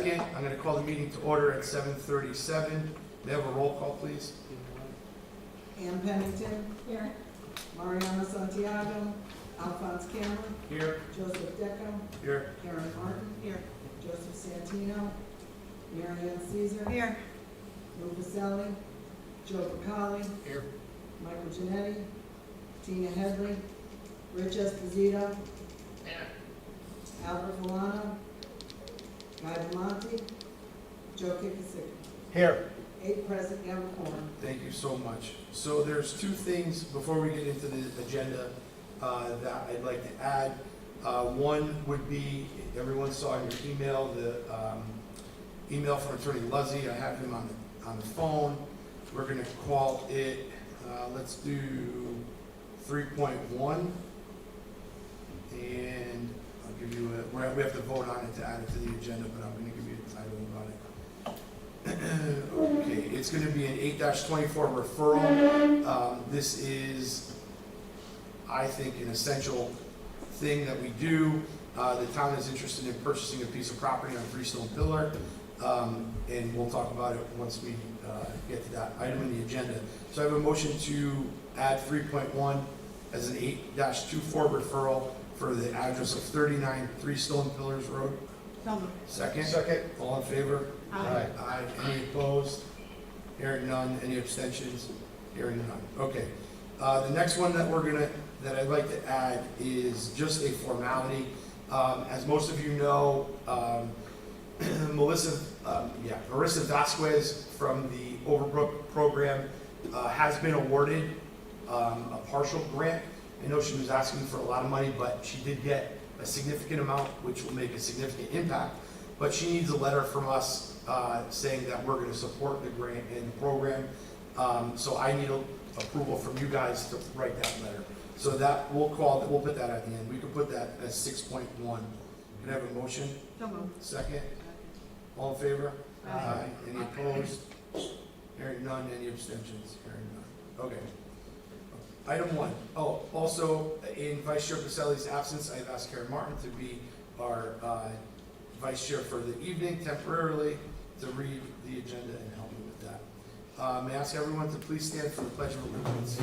second. I'm going to call the meeting to order at 7:37. May I have a roll call, please? Ann Pennington. Here. Mariano Santiago. Alphonse Cameron. Here. Joseph Deco. Here. Karen Martin. Here. Joseph Santino. Mary Ann Caesar. Here. Lou Pacelli. Joe Picali. Here. Michael Genetti. Tina Headley. Rich Esposito. Albert Milano. Guy Demonte. Joe Kikisik. Here. 8 present, you have a quorum. Thank you so much. So there's two things before we get into the agenda that I'd like to add. One would be, everyone saw in your email, the email from Attorney Luzzy. I have him on the phone. We're going to call it, let's do 3.1. And I'll give you we have to vote on it to add it to the agenda, but I'm going to give you the title about it. Okay, it's going to be an 8-24 referral. This is, I think, an essential thing that we do. The town is interested in purchasing a piece of property on Freestone Pillar, and we'll talk about it once we get to that item in the agenda. So I have a motion to add 3.1 as an 8-24 referral for the address of 39 Freestone Pillars Road. So moved. Second? Second. All in favor? Aye. Aye. Any opposed? Hearing none. Any abstentions? Hearing none. Okay. The next one that I'd like to add is just a formality. As most of you know, Marissa Vasquez from the Overbrook program has been awarded a partial grant. I know she was asking for a lot of money, but she did get a significant amount, which will make a significant impact. But she needs a letter from us saying that we're going to support the grant and the program. So I need approval from you guys to write that letter. So that we'll put that at the end. We can put that as 6.1. Can I have a motion? So moved. Second. All in favor? Aye. Any opposed? Hearing none. Any abstentions? Hearing none. Okay. Item 1. Oh, also in Vice Chair Pacelli's absence, I've asked Karen Martin to be our Vice Chair for the evening temporarily to read the agenda and help me with that. May I ask everyone to please stand for the Pledge of Allegiance.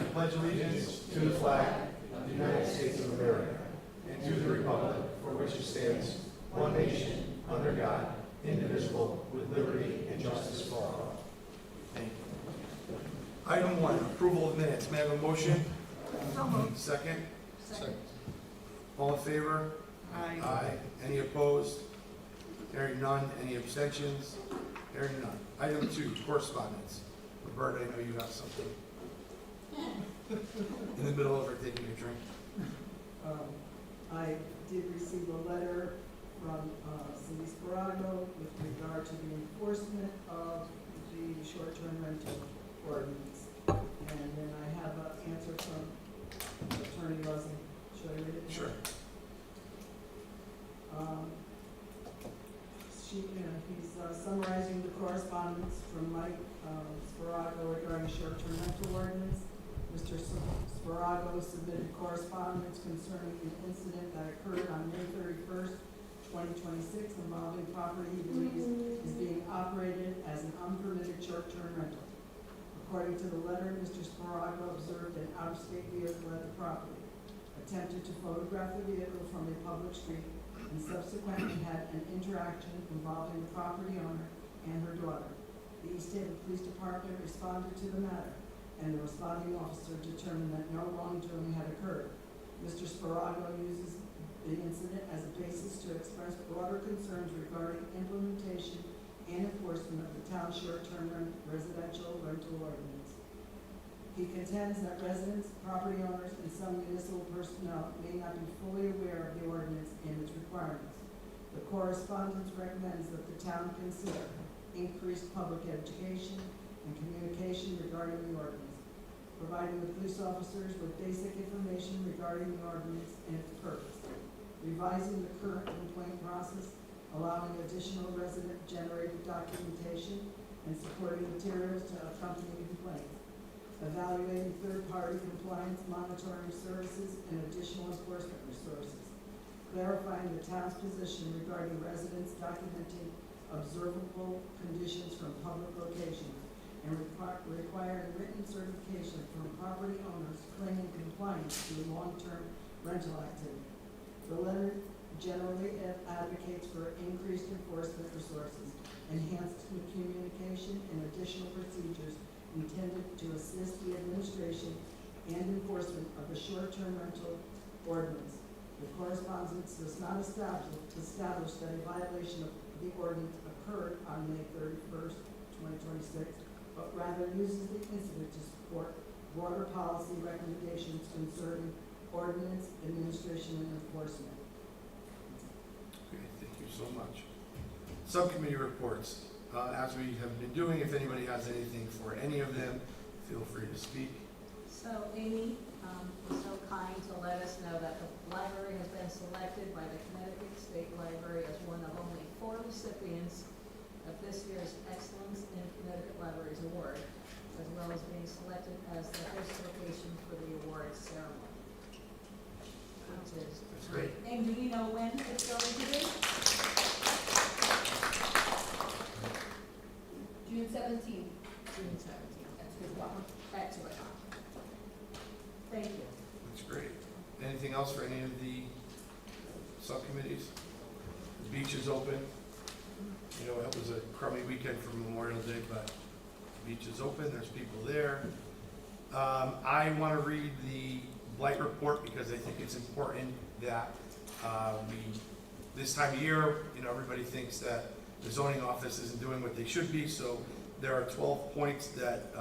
I pledge allegiance to the flag of the United States of America and to the republic for which it stands, one nation, under God, indivisible, with liberty and justice for all. Thank you. Item 1, approval of minutes. May I have a motion? So moved. Second? Second. All in favor? Aye. Aye. Any opposed? Hearing none. Any abstentions? Hearing none. Item 2, correspondence. Roberta, I know you have something. In the middle of her taking a drink. I did receive a letter from Cindy Sparago with regard to the enforcement of the short-term rental ordinance. And then I have an answer from Attorney Luzzy. Should I read it? Sure. He's summarizing the correspondence from Mike Sparago regarding short-term rental ordinance. Mr. Sparago submitted correspondence concerning an incident that occurred on May 31st, 2026 involving property he believes is being operated as an unpermitted short-term rental. According to the letter, Mr. Sparago observed an out-of-state vehicle at the property, attempted to photograph the vehicle from a public street, and subsequently had an interaction involving the property owner and her daughter. The East Haven Police Department responded to the matter, and the responding officer determined that no wrongdoing had occurred. Mr. Sparago uses the incident as a basis to express broader concerns regarding implementation and enforcement of the town's short-term residential rental ordinance. He contends that residents, property owners, and some municipal personnel may not be fully aware of the ordinance and its requirements. The correspondence recommends that the town consider increased public education and communication regarding the ordinance, providing the police officers with basic information regarding the ordinance and its purpose, revising the current complaint process, allowing additional resident-generated documentation and supporting materials to accompany complaints, evaluating third-party compliance monitoring services and additional enforcement resources, clarifying the town's position regarding residents documenting observable conditions from public locations, and requiring written certification from property owners claiming compliance to long-term rental activity. The letter generally advocates for increased enforcement resources, enhanced communication, and additional procedures intended to assist the administration and enforcement of the short-term rental ordinance. The correspondence does not establish that a violation of the ordinance occurred on May 31st, 2026, but rather uses the incident to support broader policy recommendations concerning ordinance administration and enforcement. Okay, thank you so much. Subcommittee reports. As we have been doing, if anybody has anything for any of them, feel free to speak. So Amy was so kind to let us know that the library has been selected by the Connecticut State Library as one of only 4 recipients of this year's Excellence in Connecticut Libraries Award, as well as being selected as the host location for the awards ceremony. That's great. And do you know when it's going to be? June 17th. June 17th. That's good luck. At 2 o'clock. Thank you. That's great. Anything else for any of the subcommittees? The beach is open. You know, it was a crummy weekend for Memorial Day, but the beach is open. There's people there. I want to read the blight report because I think it's important that this time of year, you know, everybody thinks that the zoning office isn't doing what they should be. So there are 12 points that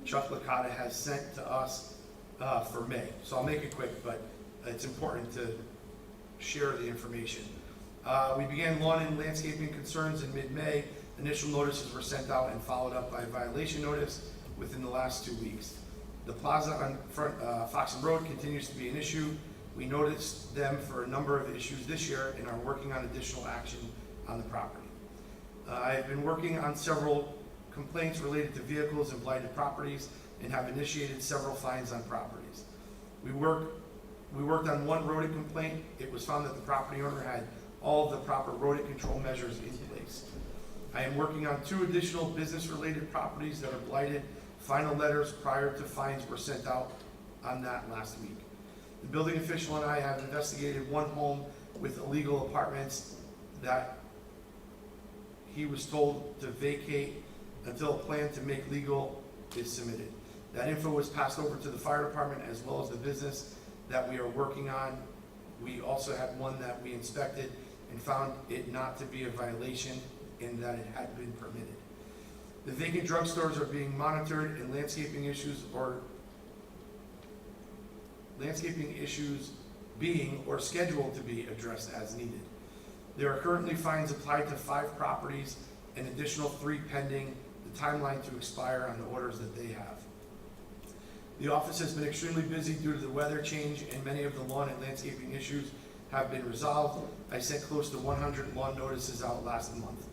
Chuck Licata has sent to us for May. So I'll make it quick, but it's important to share the information. We began lawn and landscaping concerns in mid-May. Initial notices were sent out and followed up by a violation notice within the last 2 weeks. The plaza on front Foxen Road continues to be an issue. We noticed them for a number of issues this year and are working on additional action on the property. I've been working on several complaints related to vehicles and blighted properties and have initiated several fines on properties. We worked on one rodent complaint. It was found that the property owner had all of the proper rodent control measures in place. I am working on 2 additional business-related properties that are blighted. Final letters prior to fines were sent out on that last week. The building official and I have investigated one home with illegal apartments that he was told to vacate until a plan to make legal is submitted. That info was passed over to the fire department as well as the business that we are working on. We also had one that we inspected and found it not to be a violation in that it had been permitted. The vacant drugstores are being monitored and landscaping issues being or scheduled to be addressed as needed. There are currently fines applied to 5 properties and additional 3 pending, the timeline to expire on the orders that they have. The office has been extremely busy due to the weather change, and many of the lawn and landscaping issues have been resolved. I sent close to 100 lawn notices out last month.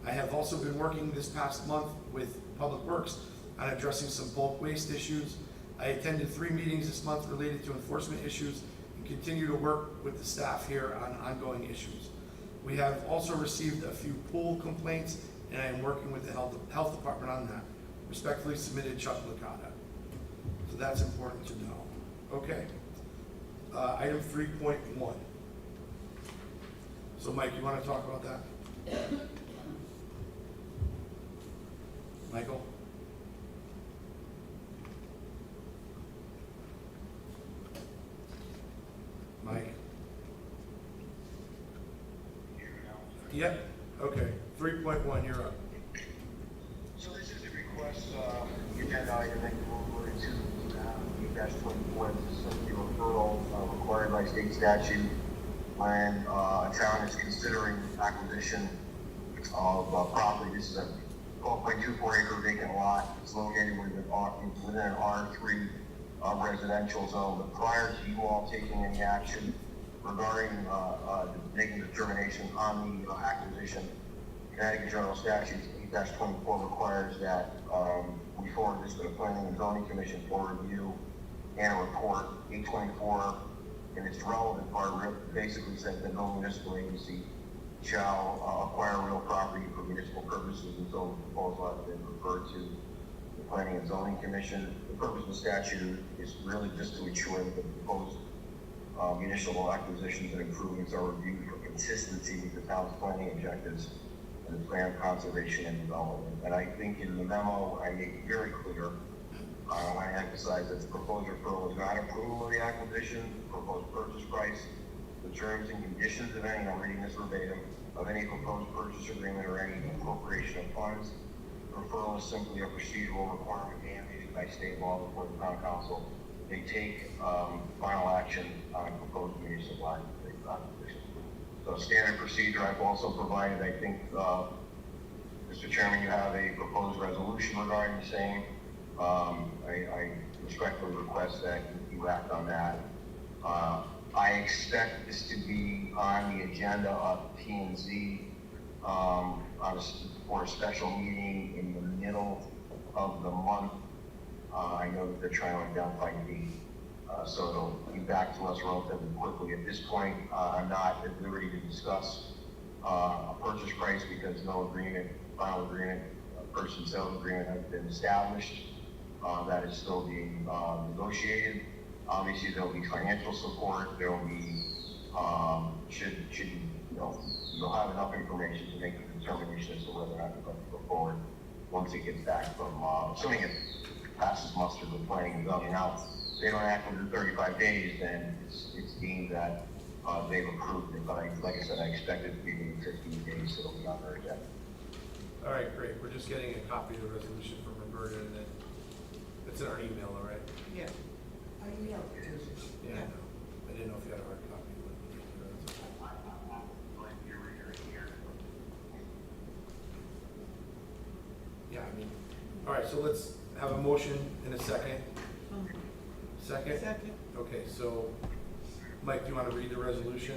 I have also been working this past month with Public Works on addressing some bulk waste issues. I attended 3 meetings this month related to enforcement issues and continue to work with the staff here on ongoing issues. We have also received a few pool complaints, and I am working with the health department on that. Respectfully submitted, Chuck Licata. So that's important to know. Okay. Item 3.1. So Mike, you want to talk about that? Michael? Mike? Yep, okay. 3.1, you're up. So this is a request, agenda item that you will to, -24, this is simply a referral required by state statute when a town is considering acquisition of property. This is a 12.24 acre vacant lot. It's located within an R3 residential zone. But prior to you all taking any action regarding making a determination on the acquisition, Connecticut General Statutes 8-24 requires that we forward this to the Planning and Zoning Commission for review and a report. 824 in its relevant part, basically said that no municipal agency shall acquire real property for municipal purposes until the proposal has been referred to the Planning and Zoning Commission. The purpose of the statute is really just to ensure that the proposed municipal acquisitions and improvements are reviewed for consistency with the town's planning objectives and the plan of conservation and development. And I think in the memo, I make it very clear, I emphasize that the proposed referral is not approval of the acquisition, the proposed purchase price, the terms and conditions of any, I'm reading this verbatim, of any proposed purchase agreement or any appropriation of funds. The referral is simply a procedural requirement mandated by state law before the town council. They take final action on a proposed municipal acquisition. So standard procedure, I've also provided, I think, Mr. Chairman, you have a proposed resolution regarding the same. I respectfully request that you act on that. I expect this to be on the agenda of P&Z for a special meeting in the middle of the month. I know that they're trying to identify the so it'll be back to us relatively quickly. At this point, I'm not at liberty to discuss a purchase price because no agreement, final agreement, purchase sales agreement has been established. That is still being negotiated. Obviously, there'll be financial support. There will be you'll have enough information to make a determination as to whether or not you're going to go forward once it gets back from assuming it passes muster with planning and zoning. Now, if they don't act within 35 days, then it's deemed that they've approved it. But like I said, I expect it to be within 15 days, so it'll be on their agenda. All right, great. We're just getting a copy of the resolution from Roberta, and then it's in our email, all right? Yeah. I emailed it to you. Yeah, I know. I didn't know if you had a hard copy. Yeah, I mean, all right, so let's have a motion in a second. Second? Second. Okay, so, Mike, do you want to read the resolution?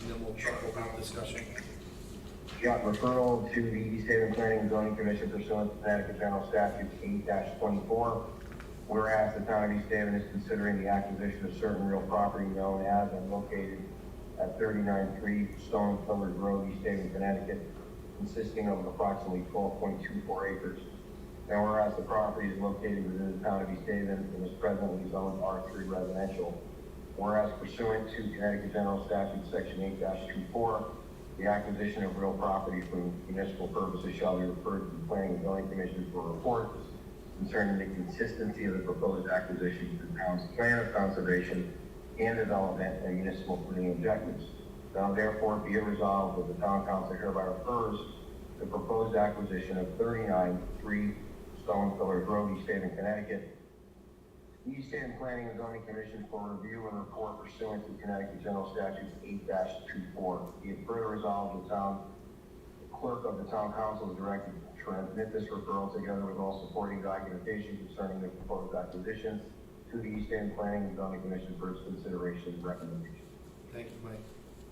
And then we'll talk about discussion. Yeah, referral to the East Haven Planning and Zoning Commission pursuant to Connecticut General Statute 8-24. Whereas the town of East Haven is considering the acquisition of certain real property known as and located at 39-3 Stone Pillared Road, East Haven, Connecticut, consisting of approximately 12.24 acres. Now, whereas the property is located within the town of East Haven and is presently zoned R3 residential. Whereas pursuant to Connecticut General Statute Section 8-24, the acquisition of real property for municipal purposes shall be referred to the Planning and Zoning Commission for reports concerning the consistency of the proposed acquisition to the town's plan of conservation and development and municipal planning objectives. Now therefore be it resolved that the town council hereby refers the proposed acquisition of 39-3 Stone Pillared Road, East Haven, Connecticut, East Haven Planning and Zoning Commission for review and report pursuant to Connecticut General Statute 8-24. Be it further resolved, the clerk of the town council is directed to transmit this referral together with all supporting documentation concerning the proposed acquisition to the East Haven Planning and Zoning Commission for its consideration and recommendation. Thank you, Mike.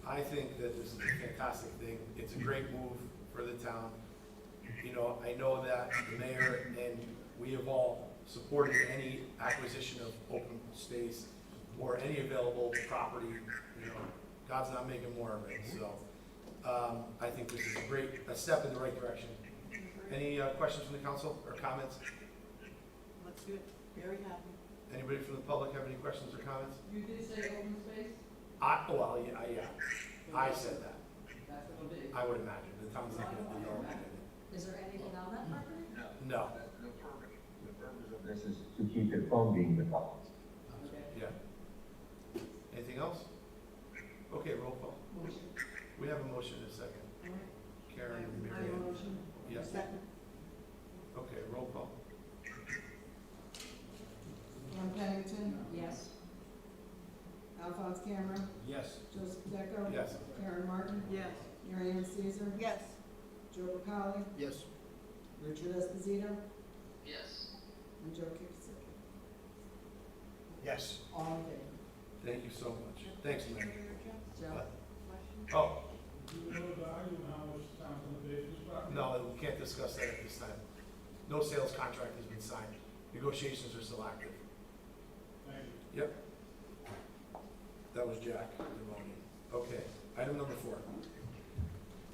I think that this is a fantastic thing. It's a great move for the town. You know, I know that the mayor and we have all supported any acquisition of open space or any available property. You know, God's not making more of it. So I think this is a step in the right direction. Any questions from the council or comments? Looks good. Very happy. Anybody from the public have any questions or comments? You did say open space? Yeah. I said that. That's what it'll be. I would imagine. The town's not going to develop it. Is there anything on that property? No. The purpose of this is to keep it from being developed. Yeah. Anything else? Okay, roll call. Motion. We have a motion in a second. All right. Karen, I Mary have a Ann. motion. Yes. Second. Okay, roll call. Ron Pennington, Yes. Alphonse Cameron, Yes. Joseph Deco. Yes. Karen Martin, Yes. Mary Ann Caesar, Yes. Joe Bacali, Yes. Richard Esposito, Yes. and Joe Kikuchi. Yes. All in favor? Thank you so much. Thanks, Mary. Joe? What? Question? Oh, Do you know the value and how much the town's gonna pay for this property? no, we can't discuss that at this time. No sales contract has been signed. Negotiations are still active. Thank you. Yep. That was was Jack Demoni. Okay, item number 4.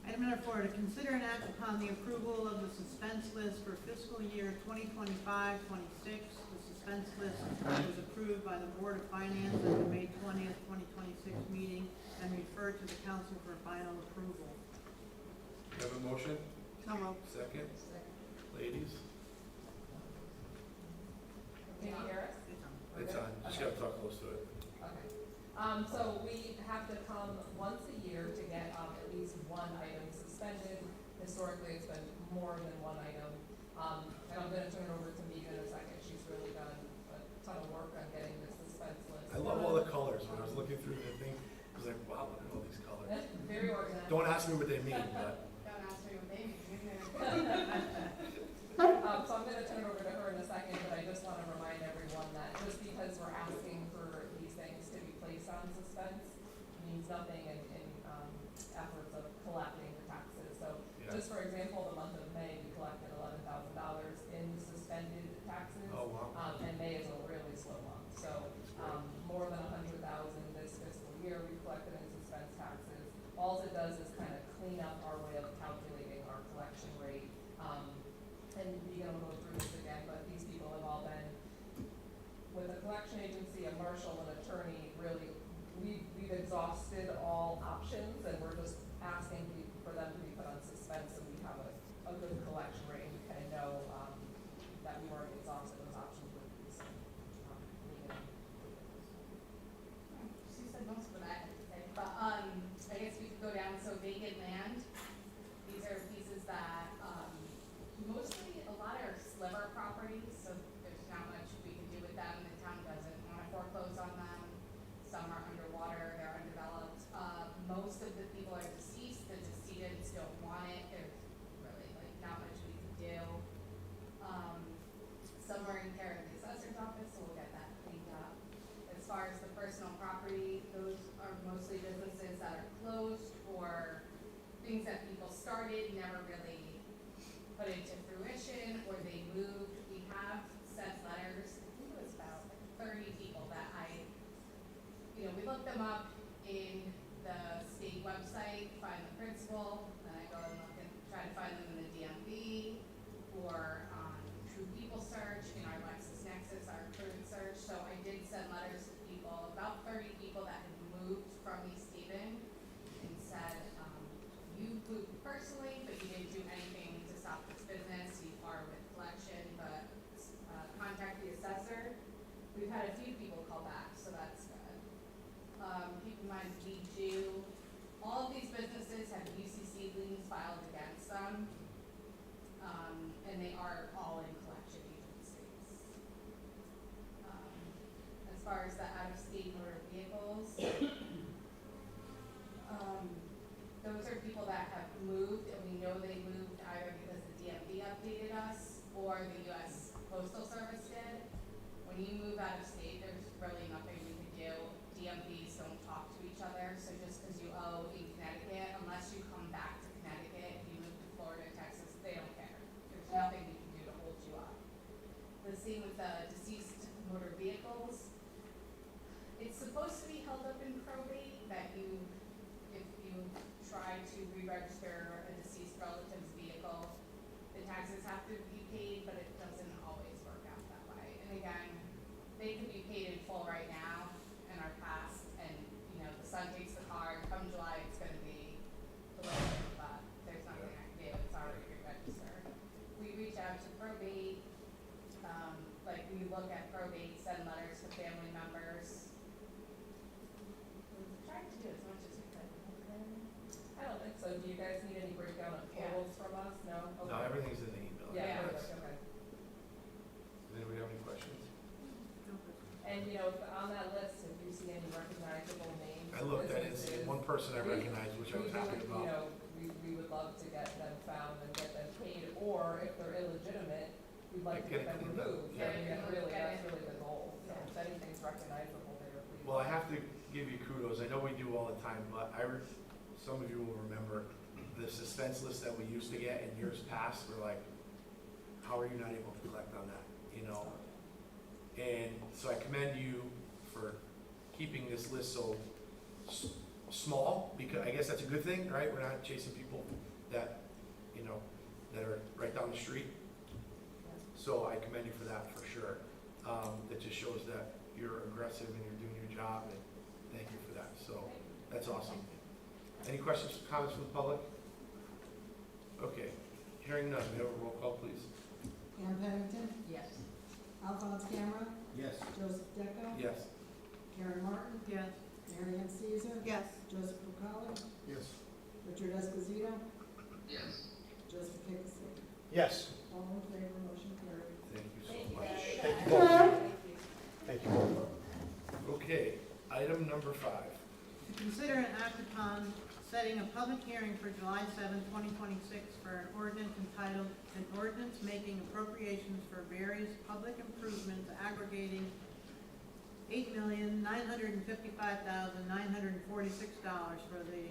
Item number 4, to consider and act upon the approval of the suspense list for fiscal year 2025-26. The suspense list was approved by the Board of Finance at the May 20th, 2026 meeting and referred to the council for final approval. You have a motion? So moved. Second? Second. Ladies? Can you hear us? It's on. Just gotta talk close to it. Okay. So we have to come once a year to get at least one item suspended. Historically, it's been more than one item. And I'm gonna turn it over to Megan in a second. She's really done a ton of work on getting this suspense list. I love all the colors. When I was looking through the thing, I was like, wow, look at all these colors. Very organized. Don't ask me what they mean, but Don't ask me what they mean. So I'm gonna turn it over to her in a second, but I just wanna remind everyone that just because we're asking for these things to be placed on suspense means nothing in efforts of collecting the taxes. So Yeah. just for example, the month of May, we collected $11,000 in suspended taxes. Oh, wow. And May is a really slow month. So, more than 100,000 this fiscal year we collected in suspense taxes. All it does is kind of clean up our way of calculating our collection rate. And we're gonna go through this again, but these people have all been with a collection agency, a marshal, an attorney, really, we've exhausted all options, and we're just asking for them to be put on suspense, so we have a good collection rate, and we kind of know, that we've already exhausted those options with these. Megan. She said most of what I had to say, but, I guess we could go down, so vacant land. These are pieces that, mostly, a lot are sliver properties, so there's not much we can do with them. The town doesn't wanna foreclose on them. Some are underwater, they're undeveloped. Most of the people are deceased, the decedents don't want it, there's really like not much we can do. Some are in care of the assessor's office, so we'll get that cleaned up. As far as the personal property, those are mostly businesses that are closed or things that people started, never really put into fruition, or they moved. We have sent letters, I think it was about 30 people that we looked them up in the state website, find the principal, then I go and look and try to find them in the DMV, or on True People Search, in our LexisNexis, our current search. So I did send letters to people, about 30 people that had moved from East Haven, and said, you moved personally, but you didn't do anything to stop this business. You are with collection, but contact the assessor. We've had a few people call back, so that's good. Keep in mind, we do, all of these businesses have UCC liens filed against them, and they are all in collection agencies. As far as the out-of-state motor vehicles, those are people that have moved, and we know they moved either because the DMV updated us or the US Postal Service did. When you move out of state, there's really nothing we can do. DMVs don't talk to each other, so just because you owe in Connecticut, unless you come back to Connecticut, if you move to Florida, Texas, they don't care. There's nothing we can do to hold you up. The same with the deceased motor vehicles. It's supposed to be held up in probate, that if you try to re-register a deceased relative's vehicle, the taxes have to be paid, but it doesn't always work out that way. And again, they could be paid in full right now and are passed, and the son takes the car, and come July, it's gonna be delivered, but there's nothing I can do, it's already re-registered. We reach out to probate, we look at probate, send letters to family members. We're trying to do as much as we can. I don't think so. Do you guys need any breakdown of totals from us? No? no, Okay. everything's in the email. Yeah, Yes. okay. Does anybody have any questions? And, on that list, if you see any recognizable names. I looked at it, and businesses, see one person I recognized, which I was happy about. We would love to get them found and get them paid, or if they're illegitimate, we'd like to Get get it them cleaned up. removed. Yeah. I mean, that's Yeah. really the goal. So if anything's recognizable there, please. Well, I have to give you kudos. I know we do all the time, but some of you will remember the suspense list that we used to get in years past. We're like, how are you not able to collect on that? And so I commend you for keeping this list so small, because I guess that's a good thing, right? We're not chasing people that, you know, that are right down the street. So I commend you for that, for sure. It just shows that you're aggressive and you're doing your job, and thank you for that. So that's awesome. Any questions, comments from the public? Okay, hearing none, may I have a roll call, please? Pam Pennington, Yes. Alphonse Camera, Yes. Joseph Deco, Yes. Karen Martin, Yes. Mary Ann Caesar, Yes. Joseph Bucali, Yes. Richard Esposito, Yes. Joseph Kinsey. Yes. All in favor, motion carried. Thank you Thank so you much. very Thank you much. both. Thank you. Thank you both. Okay, item number 5. To consider and act upon setting a public hearing for July 7, 2026 for an ordinance entitled, "An Ordinance Making Appropriations for Various Public Improvements Aggregating $8,955,946 for the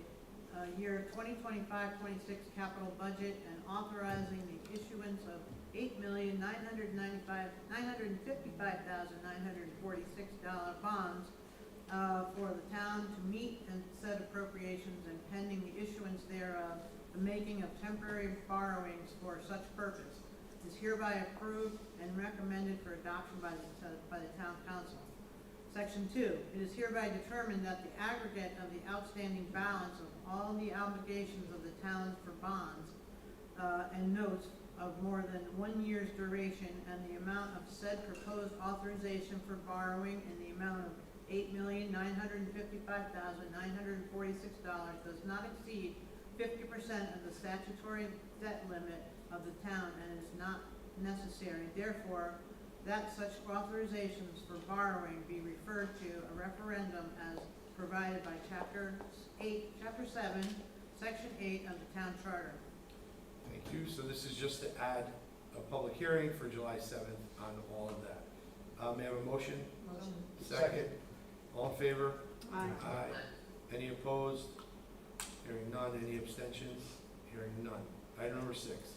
year 2025-26 capital budget and authorizing the issuance of $8,955,946 bonds for the town to meet and said appropriations and pending the issuance thereof, the making of temporary borrowings for such purpose is hereby approved and recommended for adoption by the town council. Section 2, it is hereby determined that the aggregate of the outstanding balance of all the obligations of the town for bonds and notes of more than 1 year's duration and the amount of said proposed authorization for borrowing in the amount of $8,955,946 does not exceed 50% of the statutory debt limit of the town and is not necessary. Therefore, that such authorizations for borrowing be referred to a referendum as provided by Chapter 7, Section 8 of the town charter. Thank you. So this is just to add a public hearing for July 7th on all of that. May I have a motion? Motion. Second. All in favor? Aye. Aye. Any opposed? Hearing none. Any abstentions? Hearing none. Item number 6.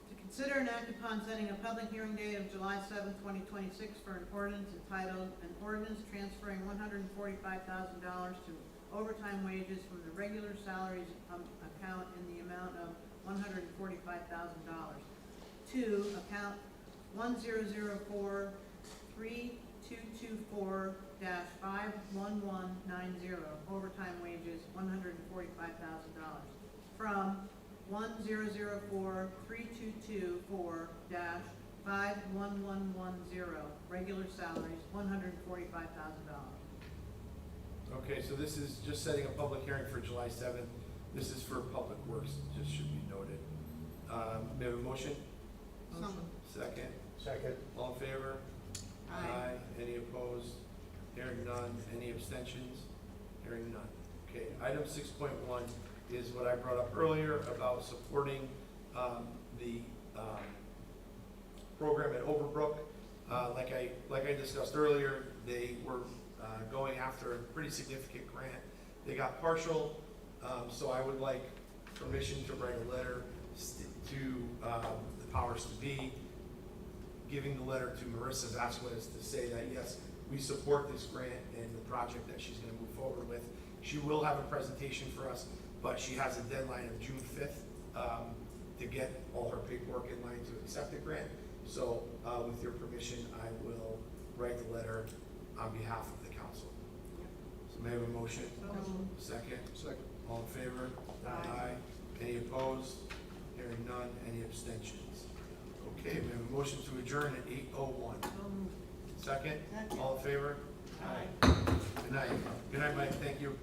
To consider and act upon setting a public hearing date of July 7, 2026 for an ordinance entitled, "An Ordinance Transferring $145,000 to Overtime Wages from the Regular Salaries Account in the amount of $145,000 to account 1004-3224-51190, overtime wages, $145,000. From 1004-3224-51110, regular salaries, $145,000. Okay, so this is just setting a public hearing for July 7th. This is for Public Works, just should be noted. May I have a motion? Motion. Second. Second. All in favor? Aye. Any opposed? Hearing none. Any abstentions? Hearing none. Okay, item 6.1 is what I brought up earlier about supporting the program at Overbrook. Like I discussed earlier, they were going after a pretty significant grant. They got partial, so I would like permission to write a letter to the powers to be, giving the letter to Marissa Vasquez to say that, yes, we support this grant and the project that she's going to move forward with. She will have a presentation for us, but she has a deadline of June 5th to get all her paperwork in line to accept the grant. So with your permission, I will write the letter on behalf of the council. So may I have a motion? So moved. Second? Second. All in favor? Aye. Any opposed? Hearing none. Any abstentions? Okay, we have a motion to adjourn at 8:01. So moved. Second? Second. All in favor? Aye. Good night. Good night, Mike. Thank you.